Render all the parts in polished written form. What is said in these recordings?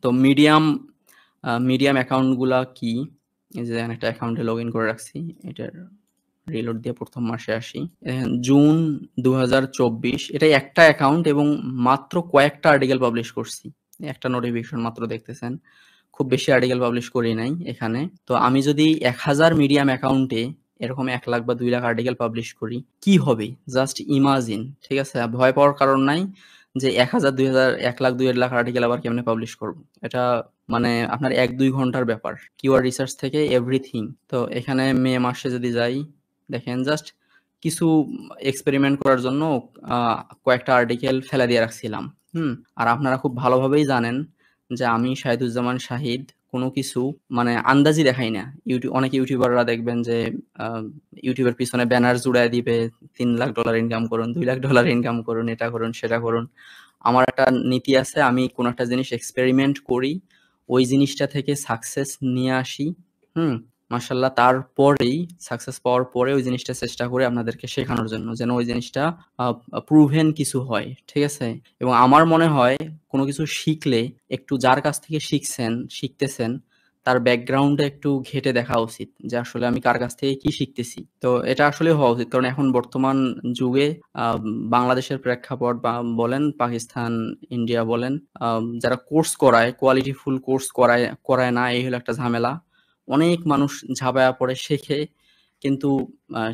তো মিডিয়াম অ্যাকাউন্টগুলা কি? এই যে দেখেন একটা অ্যাকাউন্টে লগ ইন করে রাখছি। এটার রিলোড দিয়ে প্রথম মাসে আসি। জুন 2024 এটাই একটা অ্যাকাউন্ট এবং মাত্র কয়েকটা আর্টিকেল পাবলিশ করছি। একটা নোটিফিকেশন মাত্র দেখতেছেন। খুব বেশি আর্টিকেল পাবলিশ করি নাই এখানে। তো আমি যদি 1000 মিডিয়াম অ্যাকাউন্টে এরকম 1 লাখ বা 2 লাখ আর্টিকেল পাবলিশ করি, কি হবে? Just imagine. ঠিক আছে? ভয় পাওয়ার কারণ নাই যে 1000, 2000, 1 লাখ, 2 লাখ আর্টিকেল আবার কেমনে পাবলিশ করব? এটা মানে আপনার 1-2 ঘন্টার ব্যাপার। কিওয়ার্ড রিসার্চ থেকে এভরিথিং। তো এখানে মে মাসে যদি যাই, দেখেন জাস্ট কিছু এক্সপেরিমেন্ট করার জন্য আ কয়েকটা আর্টিকেল ফেলে দিয়ে রাখছিলাম। হুম? আর আপনারা খুব ভালোভাবেই জানেন যে আমি শাহিদুজ্জামান শাহিদ কোনো কিছু মানে আন্দাজি দেখাই না। অনেক ইউটিউবাররা দেখবেন যে আ ইউটিউবের পিছনে ব্যানার জুড়ায় দিবে, $3 লাখ ইনকাম করুন, $2 লাখ ইনকাম করুন, এটা করুন, সেটা করুন। আমার একটা নীতি আছে, আমি কোনো একটা জিনিস এক্সপেরিমেন্ট করি, ওই জিনিসটা থেকে সাকসেস নিয়ে আসি। হুম? মাশাআল্লাহ তারপরেই সাকসেস পাওয়ার পরে ওই জিনিসটা চেষ্টা করি আপনাদেরকে শেখানোর জন্য। যেন ওই জিনিসটা আ প্রুভেন কিছু হয়। ঠিক আছে? এবং আমার মনে হয় কোনো কিছু শিখলে একটু যার কাছ থেকে শিখতেছেন তার ব্যাকগ্রাউন্ডে একটু ঘেঁটে দেখা উচিত যে আসলে আমি কার কাছ থেকে কি শিখতেছি। তো এটা আসলে হওয়া উচিত। কারণ এখন বর্তমান যুগে আ বাংলাদেশের প্রেক্ষাপট বা বলেন, পাকিস্তান, ইন্ডিয়া বলেন, যারা কোর্স করায়, কোয়ালিটিফুল কোর্স করায় না, এই হলো একটা ঝামেলা। অনেক মানুষ ঝাঁপায়া পড়ে শেখে কিন্তু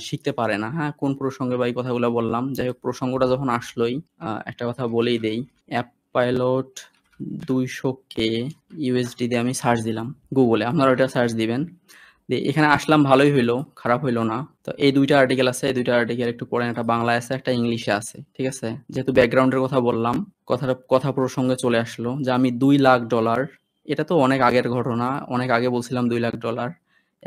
শিখতে পারে না। হ্যাঁ? কোন প্রসঙ্গে বা এই কথাগুলা বললাম। যাই হোক প্রসঙ্গটা যখন আসলোই একটা কথা বলেই দেই। অ্যাপ পাইলট 200K USD দিয়ে আমি সার্চ দিলাম গুগলে। আপনারা ওইটা সার্চ দিবেন। দিয়ে এখানে আসলাম ভালোই হইলো, খারাপ হইলো না। তো এই ২ টা আর্টিকেল আছে, এই ২ টা আর্টিকেল একটু পড়েন। একটা বাংলায় আছে, একটা ইংলিশে আছে। ঠিক আছে? যেহেতু ব্যাকগ্রাউন্ডের কথা বললাম, কথা প্রসঙ্গে চলে আসলো যে আমি $2 লাখ, এটা তো অনেক আগের ঘটনা। অনেক আগে বলছিলাম $2 লাখ।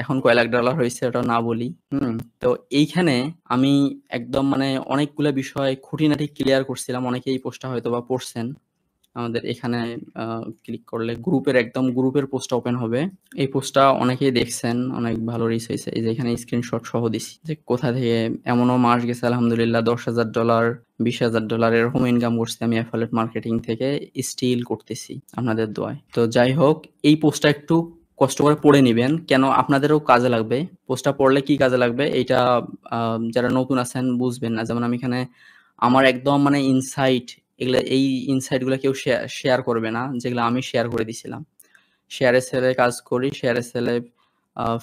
এখন কয় লাখ ডলার হইছে ওটা না বলি। হুম? তো এইখানে আমি একদম মানে অনেকগুলা বিষয় খুঁটিনাটি ক্লিয়ার করছিলাম। অনেকেই এই পোস্টটা হয়তোবা পড়ছেন। আমাদের এখানে আ ক্লিক করলে গ্রুপের পোস্টটা ওপেন হবে। এই পোস্টটা অনেকেই দেখছেন, অনেক ভালো রিচ হইছে। এই যে এখানে স্ক্রিনশট সহ দিছি। যে কোথা থেকে এমনও মাস গেছে আলহামদুলিল্লাহ $10,000, $20,000 এরকম ইনকাম করছি আমি এফিলিয়েট মার্কেটিং থেকে, স্টিল করতেছি আপনাদের দোয়ায়। তো যাই হোক, এই পোস্টটা একটু কষ্ট করে পড়ে নিবেন। কেন আপনাদেরও কাজে লাগবে। পোস্টটা পড়লে কি কাজে লাগবে এইটা আ যারা নতুন আছেন বুঝবেন না। যেমন আমি এখানে আমার একদম মানে এই ইনসাইট গুলা কেউ শেয়ার করবে না, যেগুলা আমি শেয়ার করে দিছিলাম। শেয়ারে সেলে কাজ করি, শেয়ারে সেলে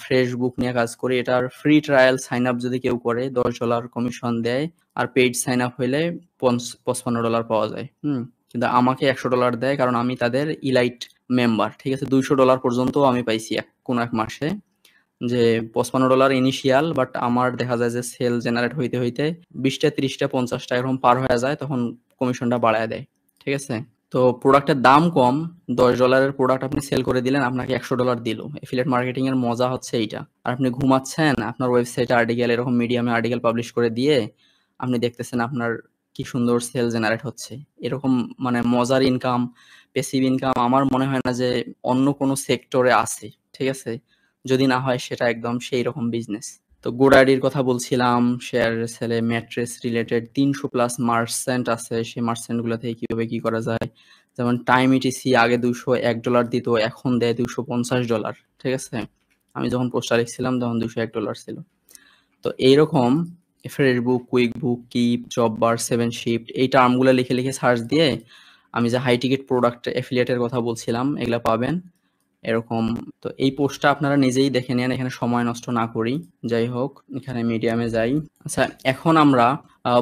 ফ্রেশ বুক নিয়ে কাজ করি। এটার ফ্রি ট্রায়াল সাইন আপ যদি কেউ করে $10 কমিশন দেয়। আর পেইড সাইন আপ হইলে $55 পাওয়া যায়। হুম? কিন্তু আমাকে $100 দেয় কারণ আমি তাদের ইলাইট মেম্বার। ঠিক আছে? $200 পর্যন্তও আমি পাইছি কোনো এক মাসে। যে $55 ইনিশিয়াল, বাট আমার দেখা যায় যে সেল জেনারেট হইতে 20 টা, 30 টা, 50 টা এরকম পার হয়ে যায়, তখন কমিশনটা বাড়ায় দেয়। ঠিক আছে? তো প্রোডাক্টের দাম কম, $10 এর প্রোডাক্ট আপনি সেল করে দিলেন, আপনাকে $100 দিল। এফিলিয়েট মার্কেটিং এর মজা হচ্ছে এইটা। আর আপনি ঘুমাচ্ছেন, আপনার ওয়েবসাইটে আর্টিকেল এরকম মিডিয়ামে আর্টিকেল পাবলিশ করে দিয়ে আপনি দেখতেছেন আপনার কি সুন্দর সেল জেনারেট হচ্ছে। এরকম মানে মজার ইনকাম, প্যাসিভ ইনকাম আমার মনে হয় না যে অন্য কোনো সেক্টরে আছে। ঠিক আছে? যদি না হয় সেটা একদম সেই রকম বিজনেস। তো গোডাডির কথা বলছিলাম, শেয়ার সেলে ম্যাট্রেস রিলেটেড 300 প্লাস মার্চেন্ট আছে। সেই মার্চেন্ট গুলা থেকে কিভাবে কি করা যায়? যেমন টাইম ইটিসি আগে $201 দিত, এখন দেয় $250। ঠিক আছে? আমি যখন পোস্টটা লিখছিলাম তখন $201 ছিল। তো এইরকম ফ্রেশবুক, কুইকবুক, কিপ, জববার, 7shift এই টার্মগুলো লিখে সার্চ দিয়ে আমি যে হাই টিকেট প্রোডাক্ট এফিলিয়েটের কথা বলছিলাম এগুলা পাবেন। এরকম। তো এই পোস্টটা আপনারা নিজেই দেখে নেন, এখানে সময় নষ্ট না করি। যাই হোক, এখানে মিডিয়ামে যাই। আচ্ছা, এখন আমরা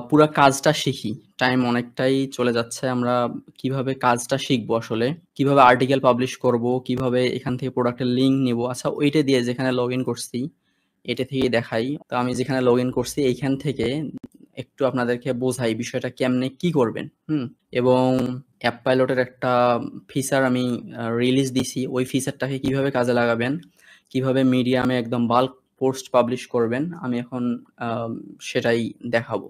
পুরা কাজটা শিখি। টাইম অনেকটাই চলে যাচ্ছে। আমরা কিভাবে কাজটা শিখবো আসলে, কিভাবে আর্টিকেল পাবলিশ করব, কিভাবে এখান থেকে প্রোডাক্টের লিঙ্ক নিব। আচ্ছা, ওইটা দিয়ে যেখানে লগ ইন করছি এটা থেকেই দেখাই। তো আমি যেখানে লগ ইন করছি এইখান থেকে একটু আপনাদেরকে বোঝাই বিষয়টা কেমনে কি করবেন। হুম? এবং অ্যাপ পাইলটের একটা ফিচার আমি রিলিজ দিছি। ওই ফিচারটাকে কিভাবে কাজে লাগাবেন, কিভাবে মিডিয়ামে একদম বাল্ক পোস্ট পাবলিশ করবেন, আমি এখন সেটাই দেখাবো।